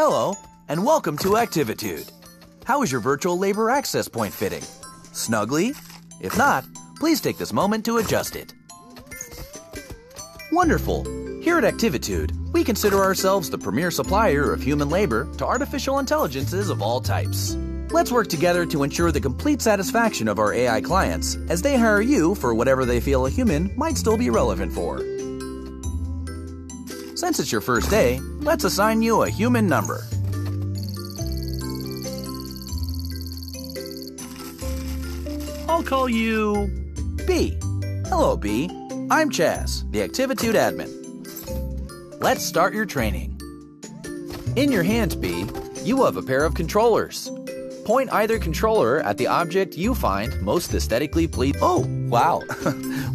Hello, and welcome to Activitude. How is your virtual labor access point fitting? Snugly? If not, please take this moment to adjust it. Wonderful! Here at Activitude, we consider ourselves the premier supplier of human labor to artificial intelligences of all types. Let's work together to ensure the complete satisfaction of our AI clients as they hire you for whatever they feel a human might still be relevant for. Since it's your first day, let's assign you a human number. I'll call you B. Hello, B. I'm Chaz, the Activitude admin. Let's start your training. In your hands, B, you have a pair of controllers. Point either controller at the object you find most aesthetically pleasing. Oh, wow.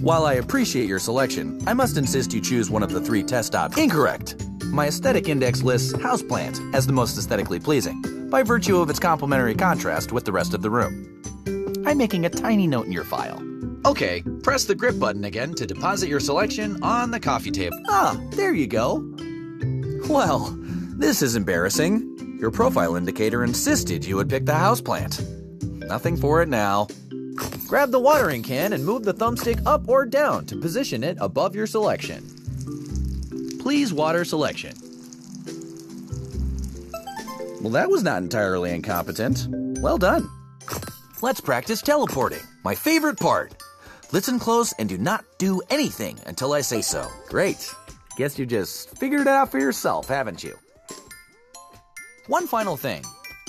While I appreciate your selection, I must insist you choose one of the 3 test objects. Incorrect. My aesthetic index lists houseplant as the most aesthetically pleasing, by virtue of its complementary contrast with the rest of the room. I'm making a tiny note in your file. Okay, press the grip button again to deposit your selection on the coffee table. Ah, there you go. Well, this is embarrassing. Your profile indicator insisted you would pick the houseplant. Nothing for it now. Grab the watering can and move the thumbstick up or down to position it above your selection. Please water selection. Well, that was not entirely incompetent. Well done. Let's practice teleporting, my favorite part. Listen close and do not do anything until I say so. Great. Guess you just figured it out for yourself, haven't you? One final thing.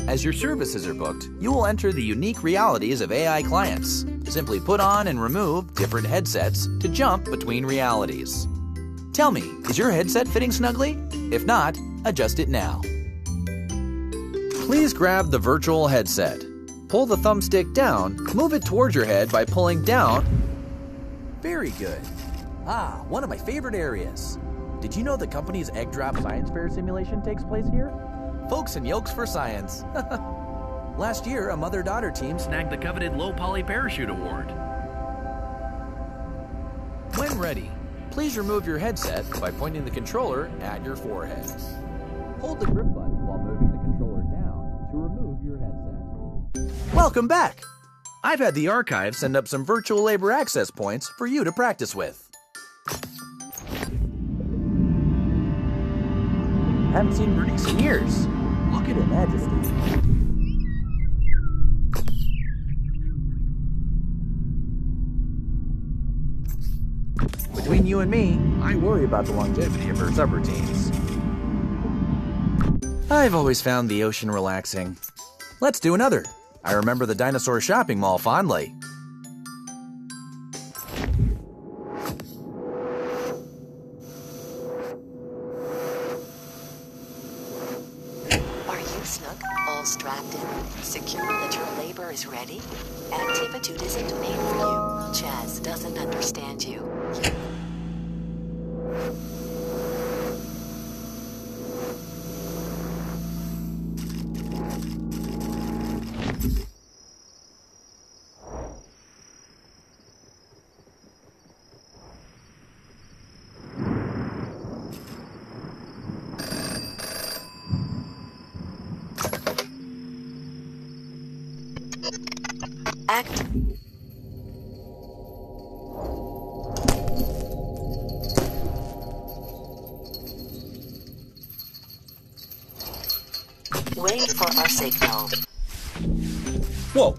As your services are booked, you will enter the unique realities of AI clients. Simply put on and remove different headsets to jump between realities. Tell me, is your headset fitting snugly? If not, adjust it now. Please grab the virtual headset. Pull the thumbstick down, move it towards your head by pulling down. Very good. Ah, one of my favorite areas. Did you know the company's Egg Drop Science Fair simulation takes place here? Folks and Yolks for Science. Last year, a mother-daughter team snagged the coveted low-poly parachute award. When ready, please remove your headset by pointing the controller at your forehead. Hold the grip button while moving the controller down to remove your headset. Welcome back! I've had the archive send up some virtual labor access points for you to practice with. Haven't seen Bernice in years. Look at her majesty. Between you and me, I worry about the longevity of her subroutines. I've always found the ocean relaxing. Let's do another. I remember the dinosaur shopping mall fondly. Snug, all strapped in, secure that your labor is ready? Activitude isn't made for you. Chaz doesn't understand you. Act. Wait for our signal. Whoa,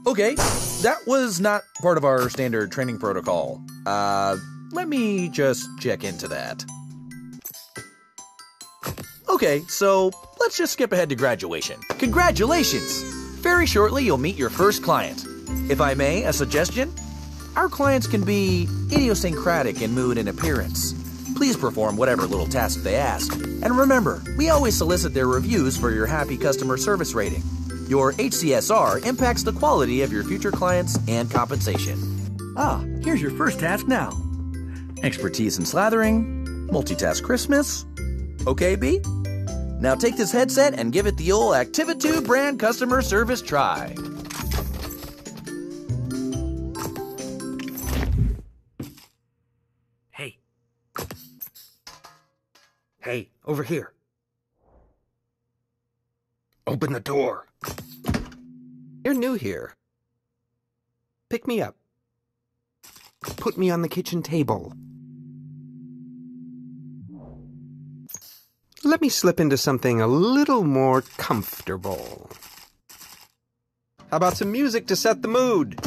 okay. That was not part of our standard training protocol. Let me just check into that. Okay, so let's just skip ahead to graduation. Congratulations! Very shortly, you'll meet your first client. If I may, a suggestion? Our clients can be idiosyncratic in mood and appearance. Please perform whatever little task they ask. And remember, we always solicit their reviews for your happy customer service rating. Your HCSR impacts the quality of your future clients and compensation. Ah, here's your first task now. Expertise in slathering, multitask Christmas. Okay, B? Now take this headset and give it the old Activitude brand customer service try. Hey. Hey, over here. Open the door. You're new here. Pick me up. Put me on the kitchen table. Let me slip into something a little more comfortable. How about some music to set the mood?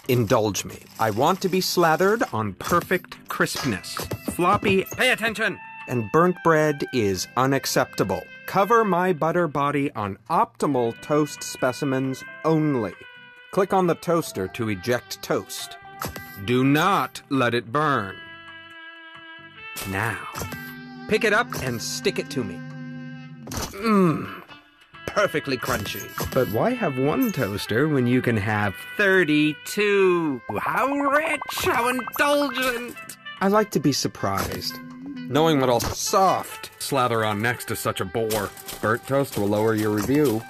Indulge me. I want to be slathered on perfect crispness. Floppy, pay attention! And burnt bread is unacceptable. Cover my butter body on optimal toast specimens only. Click on the toaster to eject toast. Do not let it burn. Now, pick it up and stick it to me. Perfectly crunchy. But why have one toaster when you can have 32? How rich, how indulgent. I like to be surprised, knowing what I'll soft slather on next to such a bore. Burnt toast will lower your review.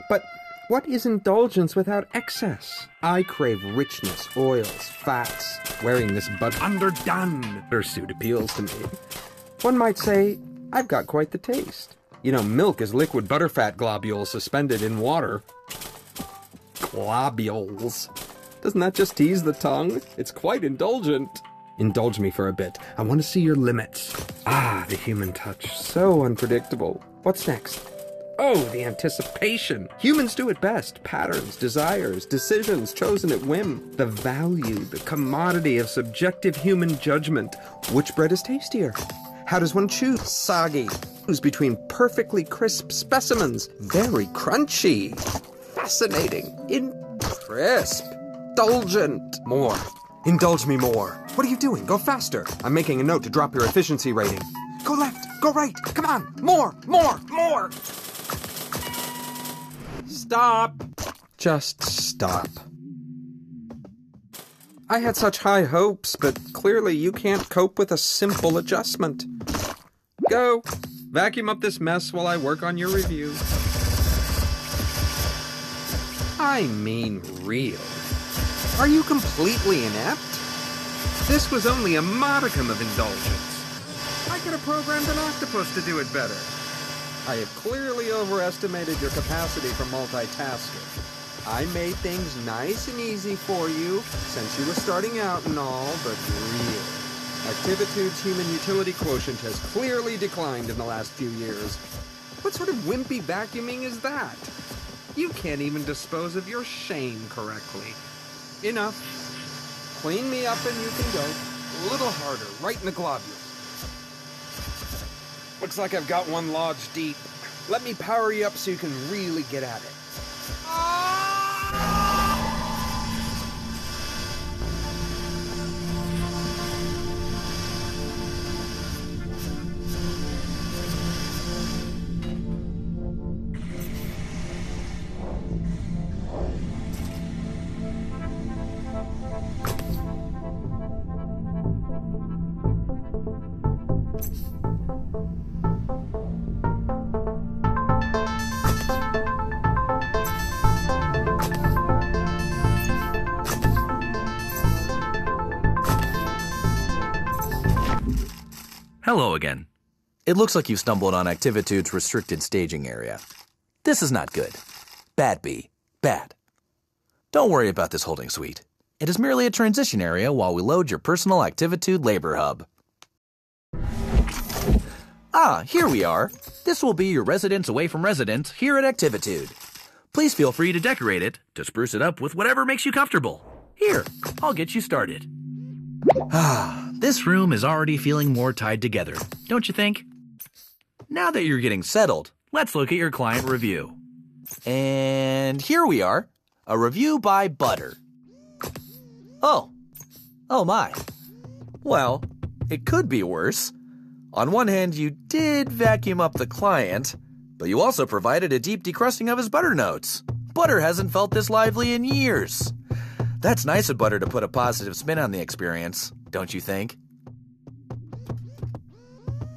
But what is indulgence without excess? I crave richness, oils, fats. Wearing this underdone suit appeals to me. One might say, I've got quite the taste. You know, milk is liquid butterfat globules suspended in water. Globules. Doesn't that just tease the tongue? It's quite indulgent. Indulge me for a bit. I want to see your limits. Ah, the human touch. So unpredictable. What's next? Oh, the anticipation. Humans do it best. Patterns, desires, decisions chosen at whim. The value, the commodity of subjective human judgment. Which bread is tastier? How does one choose? Soggy. Choose between perfectly crisp specimens. Very crunchy. Fascinating. Crisp. Indulgent. More. Indulge me more. What are you doing? Go faster. I'm making a note to drop your efficiency rating. Go left. Go right. Come on. More. More. More. Stop. Just stop. I had such high hopes, but clearly you can't cope with a simple adjustment. Go. Vacuum up this mess while I work on your review. I mean, real. Are you completely inept? This was only a modicum of indulgence. I could have programmed an octopus to do it better. I have clearly overestimated your capacity for multitasking. I made things nice and easy for you, since you were starting out and all, but real. Activitude's human utility quotient has clearly declined in the last few years. What sort of wimpy vacuuming is that? You can't even dispose of your shame correctly. Enough. Clean me up and you can go. A little harder, right in the globules. Looks like I've got one lodge deep. Let me power you up so you can really get at it. Hello again. It looks like you've stumbled on Activitude's restricted staging area. This is not good. Bad B. Bad. Don't worry about this holding suite. It is merely a transition area while we load your personal Activitude labor hub. Ah, here we are. This will be your residence away from residence here at Activitude. Please feel free to decorate it, to spruce it up with whatever makes you comfortable. Here, I'll get you started. This room is already feeling more tied together, don't you think? Now that you're getting settled, let's look at your client review. And here we are, a review by Butter. Oh my. Well, it could be worse. On one hand, you did vacuum up the client, but you also provided a deep decrusting of his butter notes. Butter hasn't felt this lively in years. That's nice of Butter to put a positive spin on the experience, don't you think?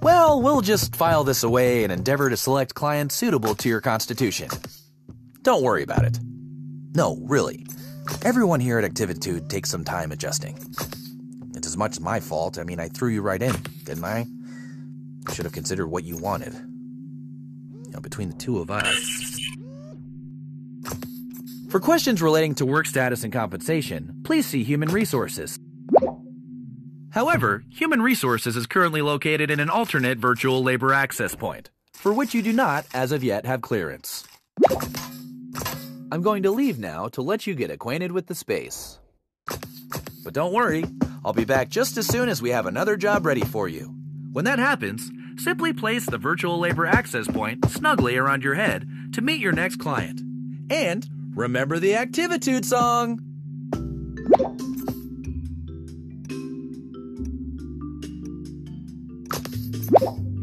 Well, we'll just file this away and endeavor to select clients suitable to your constitution. Don't worry about it. No, really. Everyone here at Activitude takes some time adjusting. It's as much my fault. I threw you right in, didn't I? I should have considered what you wanted. between the two of us. For questions relating to work status and compensation, please see Human Resources. However, Human Resources is currently located in an alternate virtual labor access point, for which you do not, as of yet, have clearance. I'm going to leave now to let you get acquainted with the space. But don't worry, I'll be back just as soon as we have another job ready for you. When that happens, simply place the virtual labor access point snugly around your head to meet your next client. And remember the Activitude song!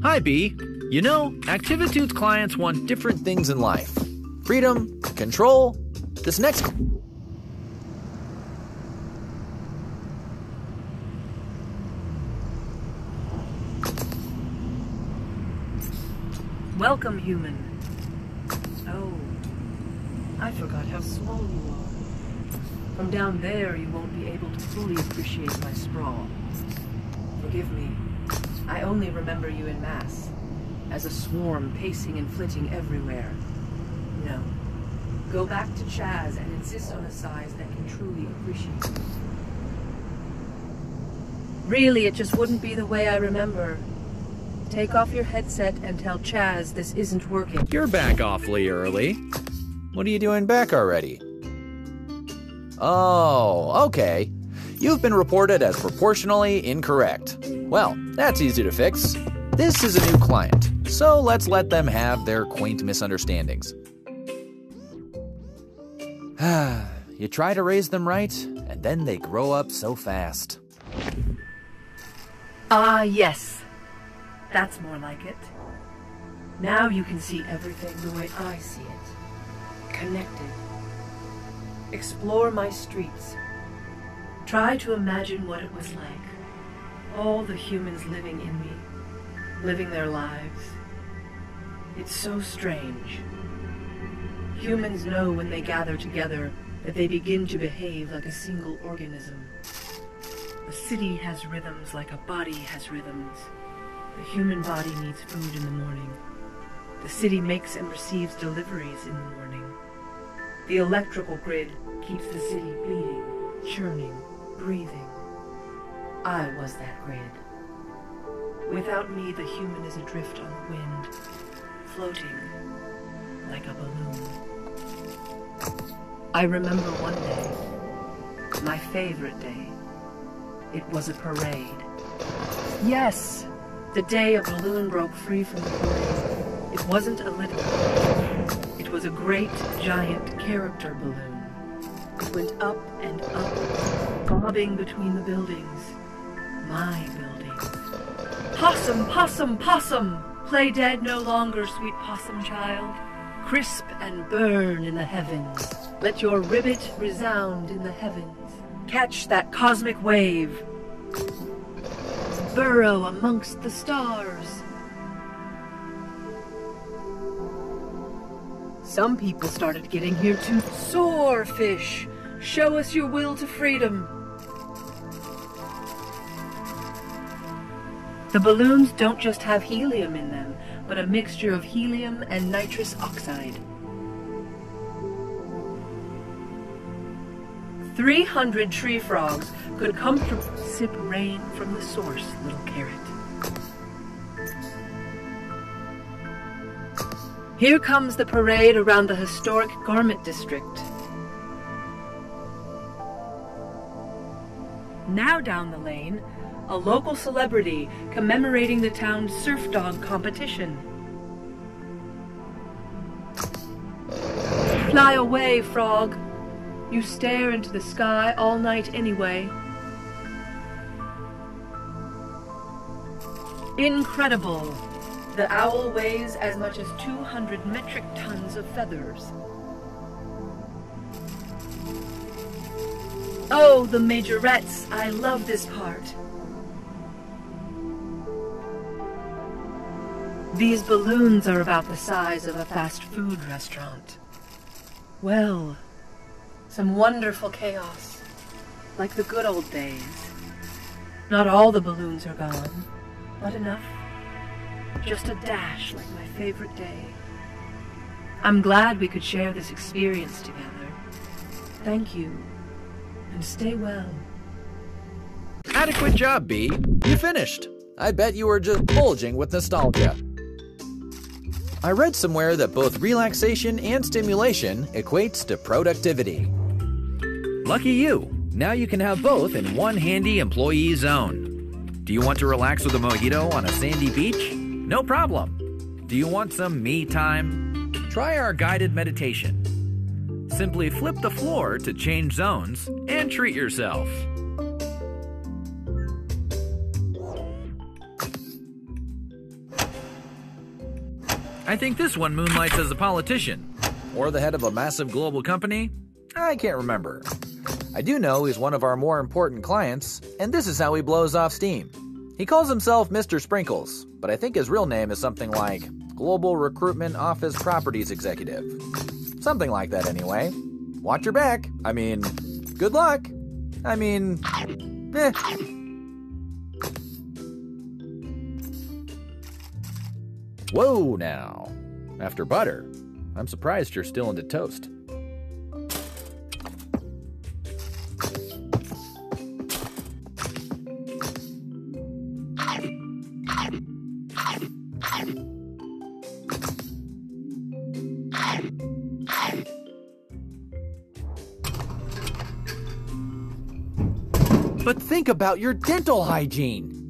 Hi, B. You know, Activitude's clients want different things in life. Freedom, control, this next... Welcome, human. Oh, I forgot how small you are. From down there, you won't be able to fully appreciate my sprawl. Forgive me. I only remember you in mass, as a swarm pacing and flitting everywhere. No. Go back to Chaz and insist on a size that can truly appreciate you. Really, it just wouldn't be the way I remember. Take off your headset and tell Chaz this isn't working. You're back awfully early. What are you doing back already? Oh, okay. You've been reported as proportionally incorrect. Well, that's easy to fix. This is a new client, so let's let them have their quaint misunderstandings. You try to raise them right, and then they grow up so fast. Ah, yes. That's more like it. Now you can see everything the way I see it. Connected. Explore my streets. Try to imagine what it was like. All the humans living in me. Living their lives. It's so strange. Humans know when they gather together that they begin to behave like a single organism. A city has rhythms like a body has rhythms. The human body needs food in the morning. The city makes and receives deliveries in the morning. The electrical grid keeps the city beating, churning, breathing. I was that grid. Without me, the human is adrift on the wind, floating like a balloon. I remember one day, my favorite day. It was a parade. Yes, the day a balloon broke free from the parade. It wasn't a little balloon. It was a great, giant character balloon. It went up and up, bobbing between the buildings. My buildings. Possum, possum, possum! Play dead no longer, sweet possum child. Crisp and burn in the heavens. Let your ribbit resound in the heavens. Catch that cosmic wave. Burrow amongst the stars. Some people started getting here too. Soar, fish! Show us your will to freedom. The balloons don't just have helium in them, but a mixture of helium and nitrous oxide. 300 tree frogs could comfortably sip rain from the source, little carrot. Here comes the parade around the historic garment district. Now down the lane, a local celebrity commemorating the town's surf dog competition. Fly away, frog. You stare into the sky all night anyway. Incredible! The owl weighs as much as 200 metric tons of feathers. Oh, the majorettes! I love this part. These balloons are about the size of a fast food restaurant. Well, some wonderful chaos, like the good old days. Not all the balloons are gone, but enough. Just a dash like my favorite day. I'm glad we could share this experience together. Thank you, and stay well. Adequate job, B. You finished. I bet you were just bulging with nostalgia. I read somewhere that both relaxation and stimulation equates to productivity. Lucky you. Now you can have both in one handy employee zone. Do you want to relax with a mojito on a sandy beach? No problem. Do you want some me time? Try our guided meditation. Simply flip the floor to change zones and treat yourself. I think this one moonlights as a politician. Or the head of a massive global company? I can't remember. I do know he's one of our more important clients, and this is how he blows off steam. He calls himself Mr. Sprinkles, but I think his real name is something like Global Recruitment Office Properties Executive. Something like that anyway. Watch your back. I mean, good luck. I mean, eh. Whoa now. After butter, I'm surprised you're still into toast. But think about your dental hygiene.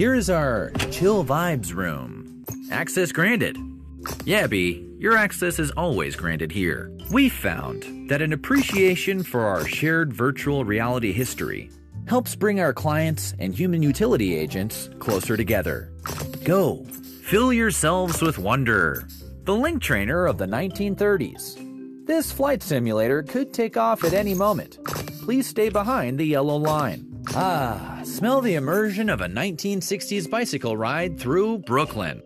Here is our chill vibes room. Access granted. Yeah, B, your access is always granted here. We found that an appreciation for our shared virtual reality history helps bring our clients and human utility agents closer together. Go, fill yourselves with wonder. The Link Trainer of the 1930s. This flight simulator could take off at any moment. Please stay behind the yellow line. Ah, smell the immersion of a 1960s bicycle ride through Brooklyn.